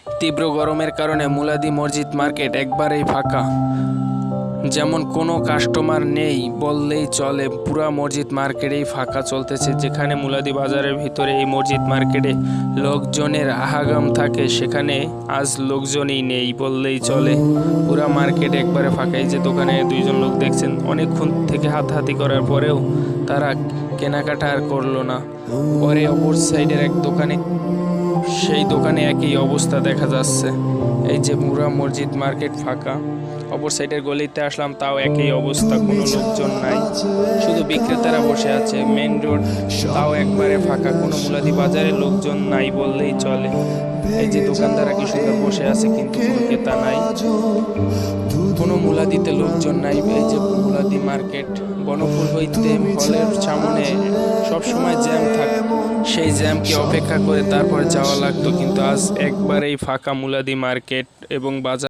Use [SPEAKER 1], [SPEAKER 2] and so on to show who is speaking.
[SPEAKER 1] তীব্র গরমের কারণে মুলাদি মসজিদ মার্কেট একবারেই ফাঁকা। যেমন কোনো কাস্টমার নেই বললেই চলে, পুরা মসজিদ মার্কেটেই ফাঁকা চলতেছে। যেখানে মুলাদি বাজারের ভিতরে এই মসজিদ মার্কেটে লোকজনের আহাগাম থাকে, সেখানে আজ লোকজনই নেই বললেই চলে। পুরা মার্কেট একবারে ফাঁকা। এই যে দোকানে দুইজন লোক দেখছেন, অনেকক্ষণ থেকে হাতাহাতি করার পরেও তারা কেনাকাটা আর করলো না। পরে অপর সাইডের এক দোকানে, সেই দোকানে একই অবস্থা দেখা যাচ্ছে। এই যে পুরা মসজিদ মার্কেট ফাঁকা। অপর সাইডের গলিতে আসলাম, তাও একই অবস্থা, কোনো লোকজন নাই, শুধু বিক্রেতারা বসে আছে। মেন রোড তাও একবারে ফাঁকা, কোনো মুলাদি বাজারে লোকজন নাই বললেই চলে। এই যে দোকানদাররা কি সুন্দর বসে আছে, কিন্তু কোনো ক্রেতা নাই, কোনো মুলাদিতে লোকজন নাই। এই যে মুলাদি মার্কেট বনফুল হইতে হলের সামনে সবসময় জ্যাম থাকে, সেই জ্যামকে অপেক্ষা করে তারপরে যাওয়া লাগতো, কিন্তু আজ একবারেই ফাঁকা মুলাদি মার্কেট এবং বাজার।